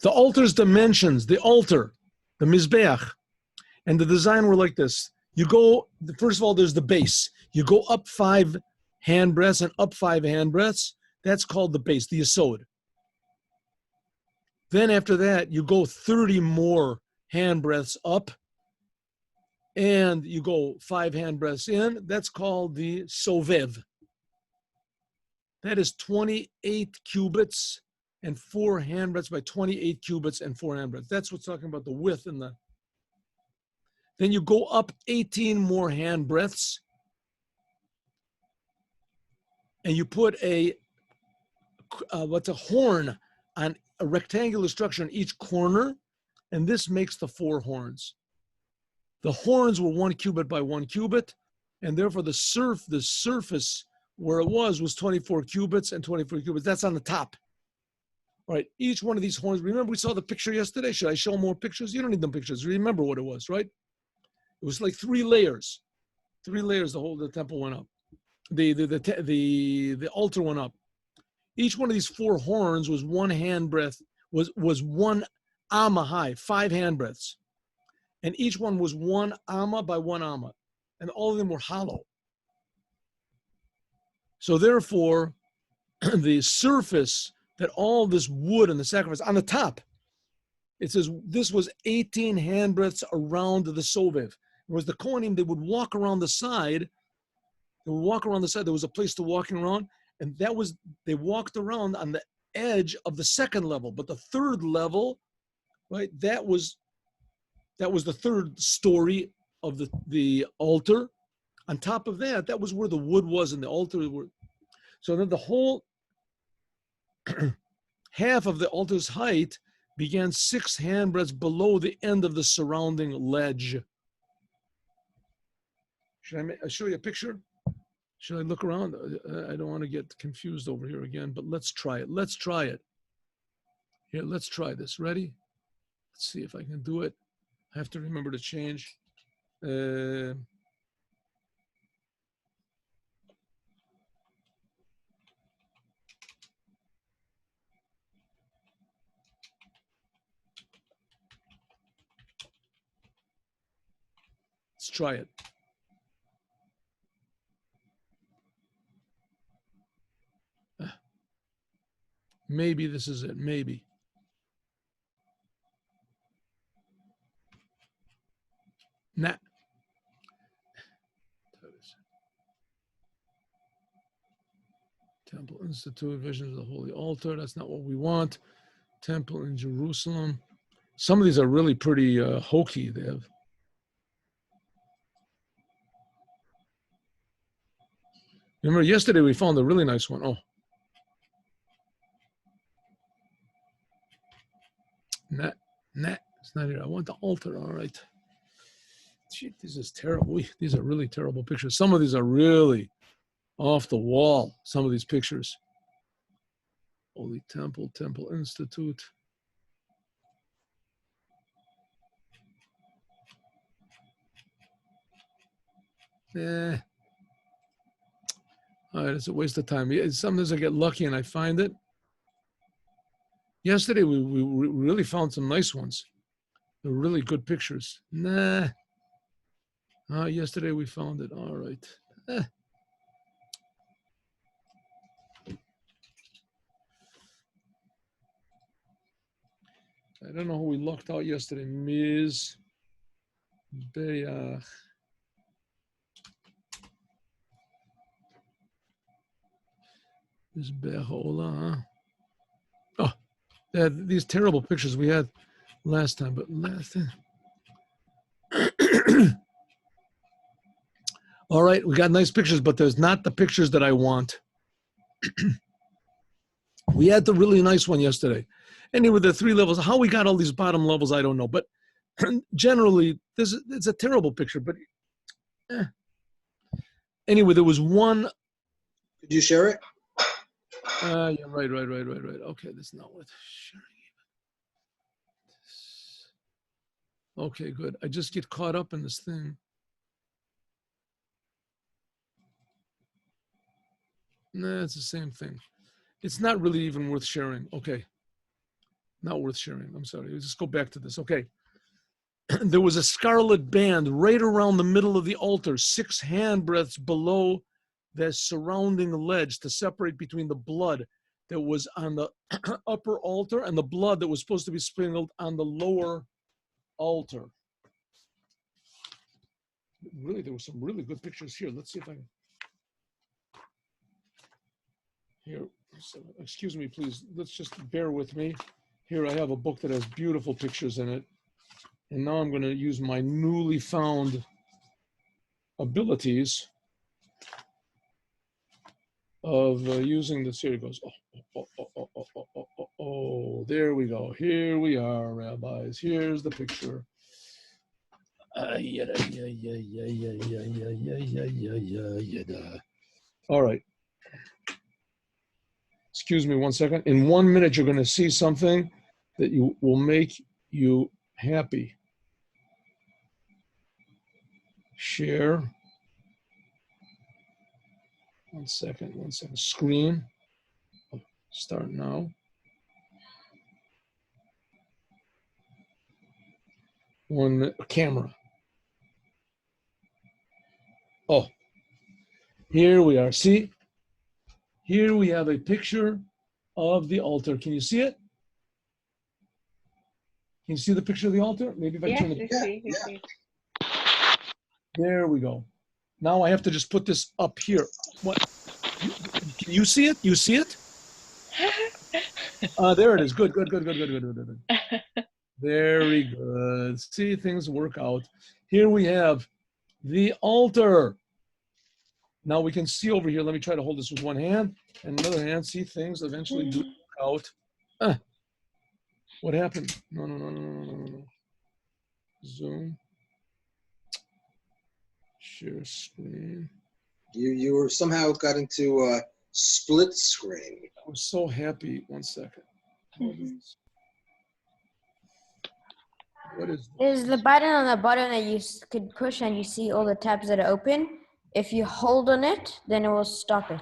The altar's dimensions, the altar, the Mizbeach, and the design were like this. You go, first of all, there's the base. You go up 5 hand breadths and up 5 hand breadths. That's called the base, the Yesod. Then after that, you go 30 more hand breadths up, and you go 5 hand breadths in. That's called the Sovev. That is 28 cubits and 4 hand breadths by 28 cubits and 4 hand breadths. That's what's talking about the width and the. Then you go up 18 more hand breadths, and you put a horn on a rectangular structure in each corner, and this makes the 4 horns. The horns were 1 cubit by 1 cubit, and therefore the surface where it was 24 cubits and 24 cubits. That's on the top. All right, each one of these horns, remember we saw the picture yesterday? Should I show more pictures? You don't need them pictures. Remember what it was, right? It was like 3 layers. 3 layers, the temple went up. The altar went up. Each one of these 4 horns was 1 hand breadth, was 1 amma high, 5 hand breadths. And each one was 1 amma by 1 amma. And all of them were hollow. So therefore, the surface that all this wood and the sacrifice, on the top, it says this was 18 hand breadths around the Sovev. Whereas the Kohanim, they would walk around the side. They would walk around the side. There was a place to walking around. And they walked around on the edge of the 2nd level. But the 3rd level, right, that was the 3rd story of the altar. On top of that, that was where the wood was and the altar. So then the whole half of the altar's height began 6 hand breadths below the end of the surrounding ledge. Should I show you a picture? Should I look around? I don't want to get confused over here again, but let's try it. Let's try it. Here, let's try this. Ready? Let's see if I can do it. I have to remember to change. Let's try it. Maybe this is it. Maybe. Nah. Temple Institute, Visions of the Holy Altar. That's not what we want. Temple in Jerusalem. Some of these are really pretty hokey. They have. Remember, yesterday we found a really nice one. Oh. Nah, it's not here. I want the altar. All right. Gee, this is terrible. These are really terrible pictures. Some of these are really off the wall. Some of these pictures. Holy Temple, Temple Institute. All right, it's a waste of time. Sometimes I get lucky and I find it. Yesterday, we really found some nice ones. They're really good pictures. Nah. Yesterday, we found it. All right. I don't know who we locked out yesterday. Ms. Beach. Ms. Behola, huh? Oh. These terrible pictures we had last time, but all right, we got nice pictures, but there's not the pictures that I want. We had the really nice one yesterday. Anyway, the 3 levels, how we got all these bottom levels, I don't know, but generally, it's a terrible picture, but anyway, there was one. Could you share it? Yeah, right. Okay, that's not worth sharing. Okay, good. I just get caught up in this thing. Nah, it's the same thing. It's not really even worth sharing. Okay. Not worth sharing. I'm sorry. Let's just go back to this. Okay. There was a scarlet band right around the middle of the altar, 6 handbreadths below the surrounding ledge to separate between the blood that was on the upper altar and the blood that was supposed to be sprinkled on the lower altar. Really, there were some really good pictures here. Let's see if I can. Here, so, excuse me, please. Let's just bear with me. Here I have a book that has beautiful pictures in it. And now I'm going to use my newly found abilities of using this. Here it goes. Oh, there we go. Here we are, rabbis. Here's the picture. All right. Excuse me 1 second. In 1 minute, you're going to see something that will make you happy. Share. 1 second, 1 second. Screen. Start now. Camera. Oh, here we are. See? Here we have a picture of the altar. Can you see it? Can you see the picture of the altar? Maybe if I turn it. There we go. Now I have to just put this up here. What? Can you see it? You see it? There it is. Good. Very good. See, things work out. Here we have the altar. Now we can see over here. Let me try to hold this with one hand and another hand. See, things eventually do work out. What happened? No. Zoom. Share screen. You were somehow got into split screen. I was so happy. 1 second. What is this? There's the button on the bottom that you could push and you see all the tabs that are open. If you hold on it, then it will stop it.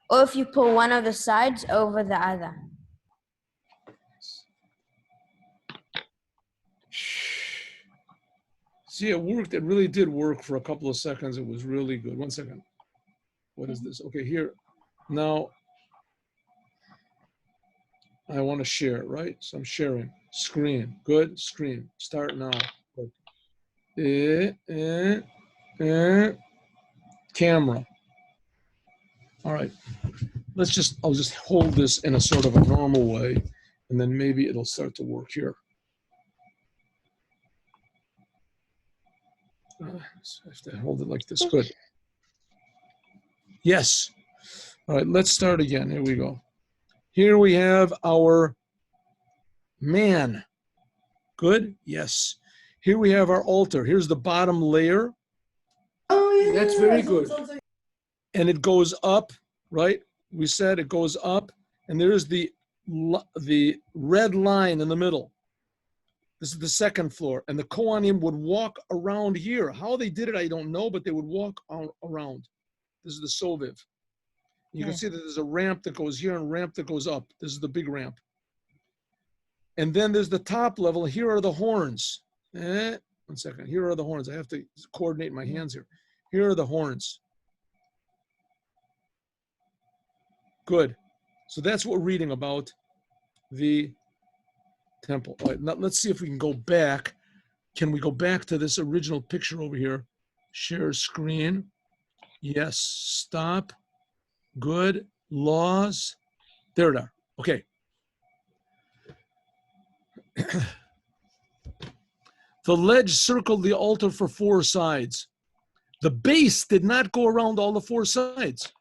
Or if you pull one of the sides over the other. See, it worked. It really did work for a couple of seconds. It was really good. 1 second. What is this? Okay, here. Now, I want to share, right? So I'm sharing. Screen. Good. Screen. Start now. Good. Camera. All right. I'll just hold this in a sort of a normal way, and then maybe it'll start to work here. So I have to hold it like this. Good. Yes. All right, let's start again. Here we go. Here we have our man. Good? Yes. Here we have our altar. Here's the bottom layer. Oh, yeah. That's very good. And it goes up, right? We said it goes up, and there's the red line in the middle. This is the second floor, and the Kohanim would walk around here. How they did it, I don't know, but they would walk around. This is the Soviv. You can see that there's a ramp that goes here and a ramp that goes up. This is the big ramp. And then there's the top level. Here are the horns. 1 second. Here are the horns. I have to coordinate my hands here. Here are the horns. Good. So that's what we're reading about the temple. All right, now let's see if we can go back. Can we go back to this original picture over here? Share screen. Yes. Stop. Good. Laws. There it are. Okay. The ledge circled the altar for 4 sides. The base did not go around all the 4 sides.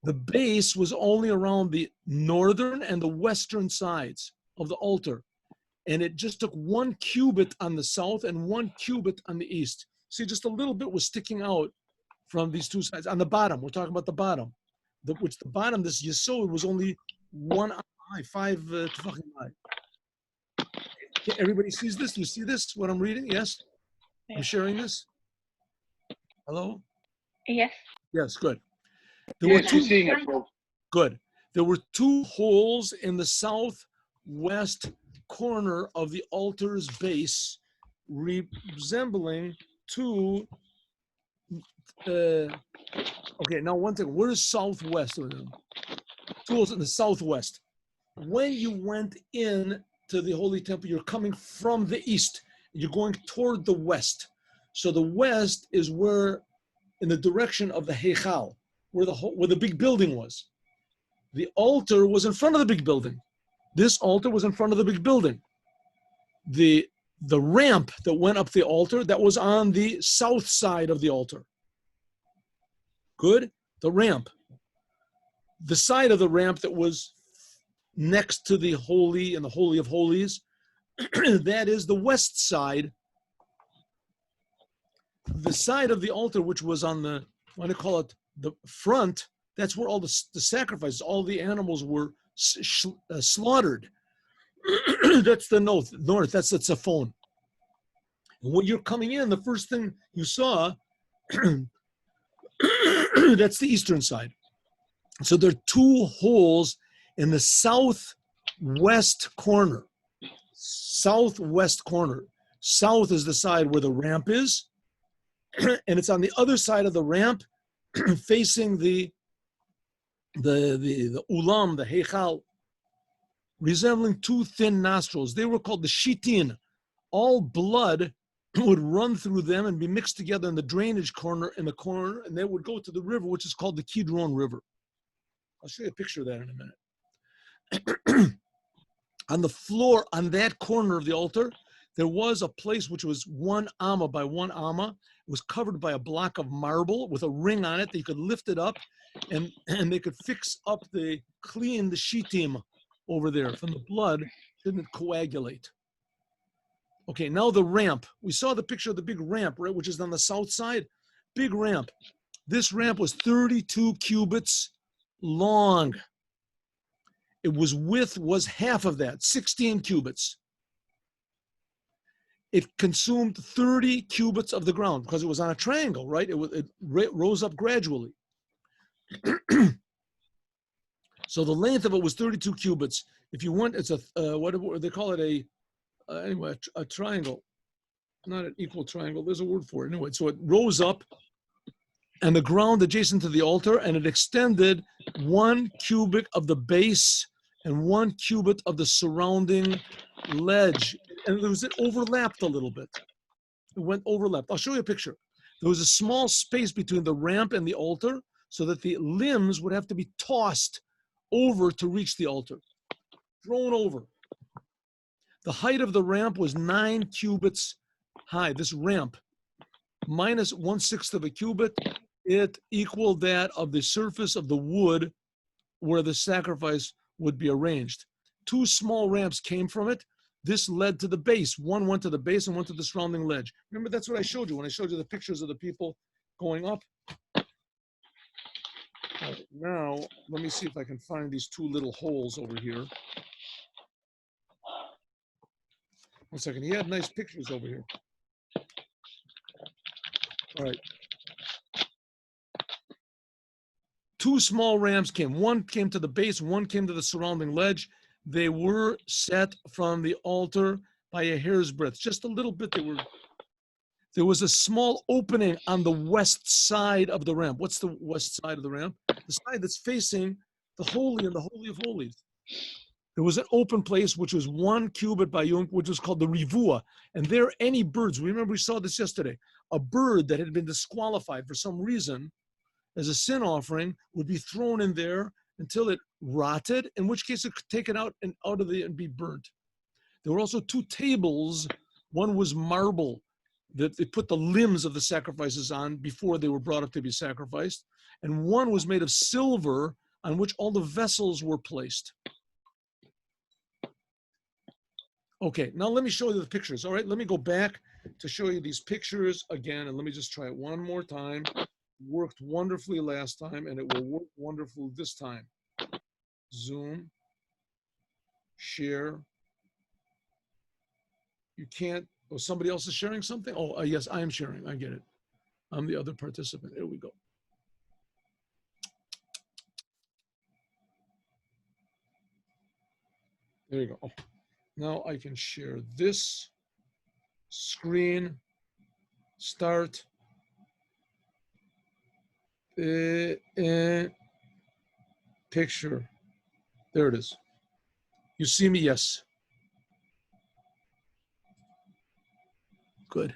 The base was only around the northern and the western sides of the altar. And it just took 1 cubit on the south and 1 cubit on the east. See, just a little bit was sticking out from these 2 sides. On the bottom, we're talking about the bottom. The bottom, this Yesod was only 1 high, 5 tefachim high. Everybody sees this? You see this, what I'm reading? Yes? I'm sharing this? Hello? Yes. Yes, good. Yes, we're seeing it, bro. Good. there were two holes in the southwest corner of the altar's base, resembling two. Okay, now one thing. Where is southwest? Two holes in the southwest. When you went in to the Holy Temple, you're coming from the east. You're going toward the west. So the west is where, in the direction of the Heichal, where the big building was. The altar was in front of the big building. This altar was in front of the big building. The ramp that went up the altar, that was on the south side of the altar. Good? The ramp. The side of the ramp that was next to the Holy and the Holy of Holies, that is the west side. The side of the altar, which was on the, what do you call it, the front, that's where all the sacrifices, all the animals were slaughtered. That's the north, that's the tzafon. And when you're coming in, the first thing you saw, that's the eastern side. So there are two holes in the southwest corner. Southwest corner. South is the side where the ramp is, and it's on the other side of the ramp, facing the ulam, the heichal, resembling two thin nostrils. They were called the shitin. All blood would run through them and be mixed together in the drainage corner, and they would go to the river, which is called the Kidron River. I'll show you a picture of that in a minute. On the floor, on that corner of the altar, there was a place which was 1 amma by 1 amma. It was covered by a block of marble with a ring on it that you could lift it up, and they could clean the shitim over there from the blood, didn't coagulate. Okay, now the ramp. We saw the picture of the big ramp, right, which is on the south side. Big ramp. This ramp was 32 cubits long. Width was half of that, 16 cubits. It consumed 30 cubits of the ground because it was on a triangle, right? It rose up gradually. So the length of it was 32 cubits. If you want, it's what do they call it? A triangle, not an equal triangle. There's a word for it. Anyway, so it rose up and the ground adjacent to the altar, and it extended 1 cubit of the base and 1 cubit of the surrounding ledge. And it overlapped a little bit. It went overlapped. I'll show you a picture. There was a small space between the ramp and the altar so that the limbs would have to be tossed over to reach the altar, thrown over. The height of the ramp was 9 cubits high. This ramp, minus 1/6 of a cubit, it equaled that of the surface of the wood where the sacrifice would be arranged. 2 small ramps came from it. This led to the base. One went to the base and one to the surrounding ledge. Remember, that's what I showed you when I showed you the pictures of the people going up. All right, now, let me see if I can find these 2 little holes over here. One second. He had nice pictures over here. All right. 2 small ramps came. One came to the base, one came to the surrounding ledge. They were set from the altar by a hair's breadth, just a little bit. There was a small opening on the west side of the ramp. What's the west side of the ramp? The side that's facing the Holy and the Holy of Holies. There was an open place, which was 1 cubit by yunk, which was called the rivua. And there, any birds, remember we saw this yesterday, a bird that had been disqualified for some reason as a sin offering would be thrown in there until it rotted, in which case it could take it out and and be burnt. There were also 2 tables. One was marble that they put the limbs of the sacrifices on before they were brought up to be sacrificed. And one was made of silver on which all the vessels were placed. Okay, now let me show you the pictures. All right, let me go back to show you these pictures again, and let me just try it one more time. Worked wonderfully last time, and it will work wonderfully this time. Zoom, share. You can't, oh, somebody else is sharing something? Oh, yes, I am sharing, I get it. I'm the other participant, here we go. There you go. Oh, now I can share this screen. Start. Picture. There it is. You see me? Yes. Good.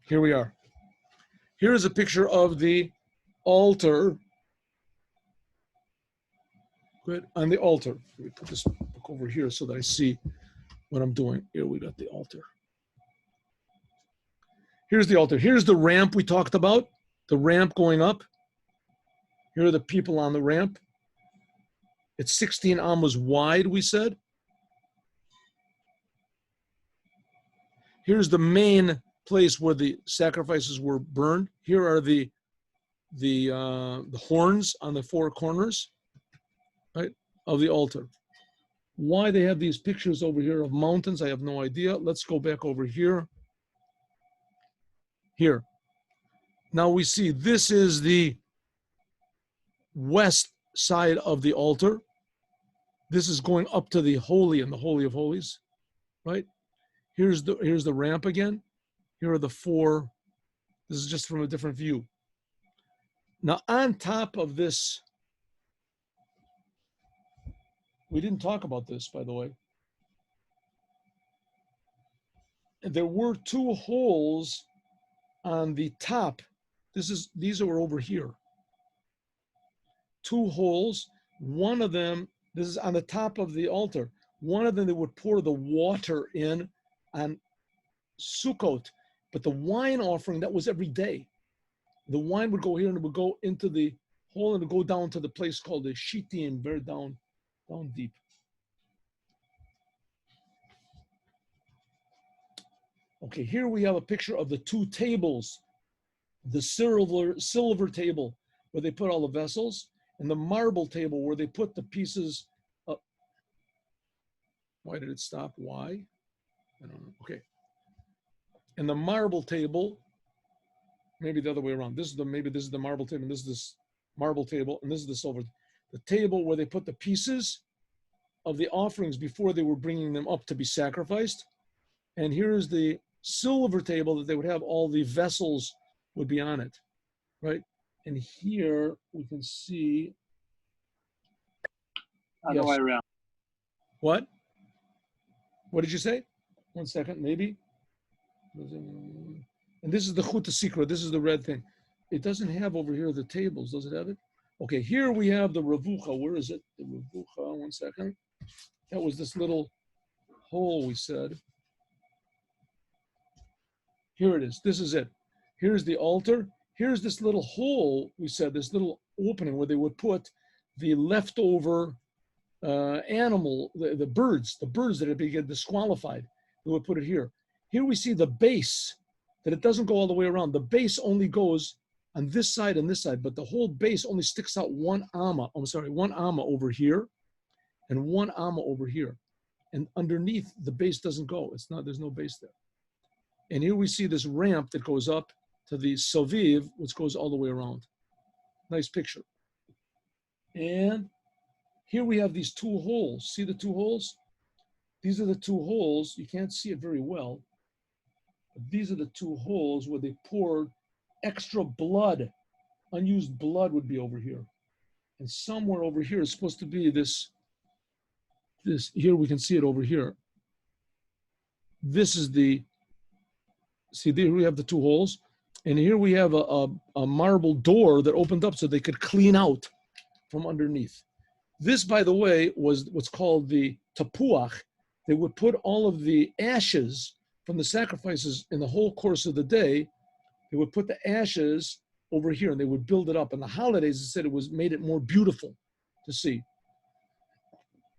Here we are. Here is a picture of the altar. Good. On the altar. Let me put this book over here so that I see what I'm doing. Here we got the altar. Here's the altar. Here's the ramp we talked about. The ramp going up. Here are the people on the ramp. It's 16 amos wide, we said. Here's the main place where the sacrifices were burned. Here are the horns on the four corners, right, of the altar. Why they have these pictures over here of mountains, I have no idea. Let's go back over here. Here. Now we see this is the west side of the altar. This is going up to the holy and the holy of holies, right? Here's the ramp again. Here are the four. This is just from a different view. Now on top of this, we didn't talk about this, by the way. There were two holes on the top. These are over here. Two holes. One of them, this is on the top of the altar. One of them they would pour the water in on Sukkot, but the wine offering, that was every day. The wine would go here and it would go into the hole and it would go down to the place called the Shittim, very down deep. Okay, here we have a picture of the two tables, the silver table where they put all the vessels, and the marble table where they put the pieces up. Why did it stop? Why? I don't know. Okay. And the marble table, maybe the other way around. Maybe this is the marble table, and this is this marble table, and this is the silver. The table where they put the pieces of the offerings before they were bringing them up to be sacrificed. And here's the silver table that they would have all the vessels would be on it, right? And here we can see. Other way around. What? What did you say? 1 second, maybe. And this is the Chut Sikra. This is the red thing. It doesn't have over here the tables. Does it have it? Okay, here we have the Ravucha. Where is it? The Ravucha, 1 second. That was this little hole we said. Here it is. This is it. Here's the altar. Here's this little hole, we said, this little opening where they would put the leftover animal, the birds that had been disqualified. They would put it here. Here we see the base, that it doesn't go all the way around. The base only goes on this side and this side, but the whole base only sticks out 1 amma. I'm sorry, 1 amma over here and 1 amma over here. And underneath, the base doesn't go. There's no base there. And here we see this ramp that goes up to the Soviv, which goes all the way around. Nice picture. And here we have these 2 holes. See the 2 holes? These are the 2 holes. You can't see it very well. But these are the 2 holes where they poured extra blood. Unused blood would be over here. And somewhere over here is supposed to be this, here we can see it over here. This is see there we have the 2 holes. And here we have a marble door that opened up so they could clean out from underneath. This, by the way, was what's called the tapuach. They would put all of the ashes from the sacrifices in the whole course of the day. They would put the ashes over here and they would build it up. And the holidays, it said it made it more beautiful to see.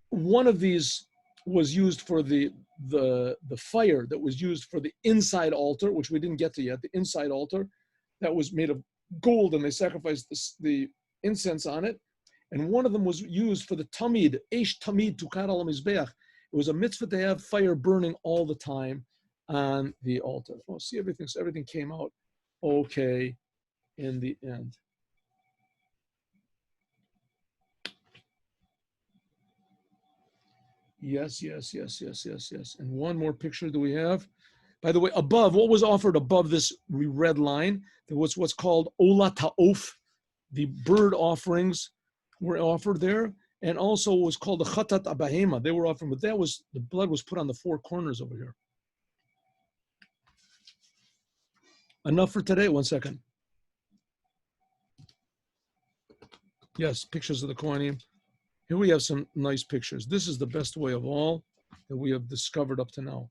One of these was used for the fire that was used for the inside altar, which we didn't get to yet, the inside altar that was made of gold, and they sacrificed the incense on it. And one of them was used for the tamid, eish tamid tukar al mizbeach. It was a mitzvah to have fire burning all the time on the altar. Oh, see everything. So everything came out okay in the end. Yes. And one more picture do we have? By the way, above, what was offered above this red line, there was what's called Ola Ta'of. The bird offerings were offered there. And also was called the Chatat Abahema. They were offering, but that was, the blood was put on the four corners over here. Enough for today. 1 second. Yes, pictures of the Kohanim. Here we have some nice pictures. This is the best way of all that we have discovered up to now.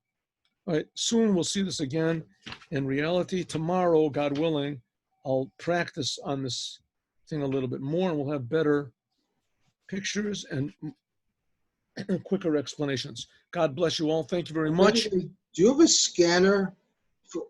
All right, soon we'll see this again in reality. Tomorrow, God willing, I'll practice on this thing a little bit more and we'll have better pictures and quicker explanations. God bless you all. Thank you very much. Do you have a scanner for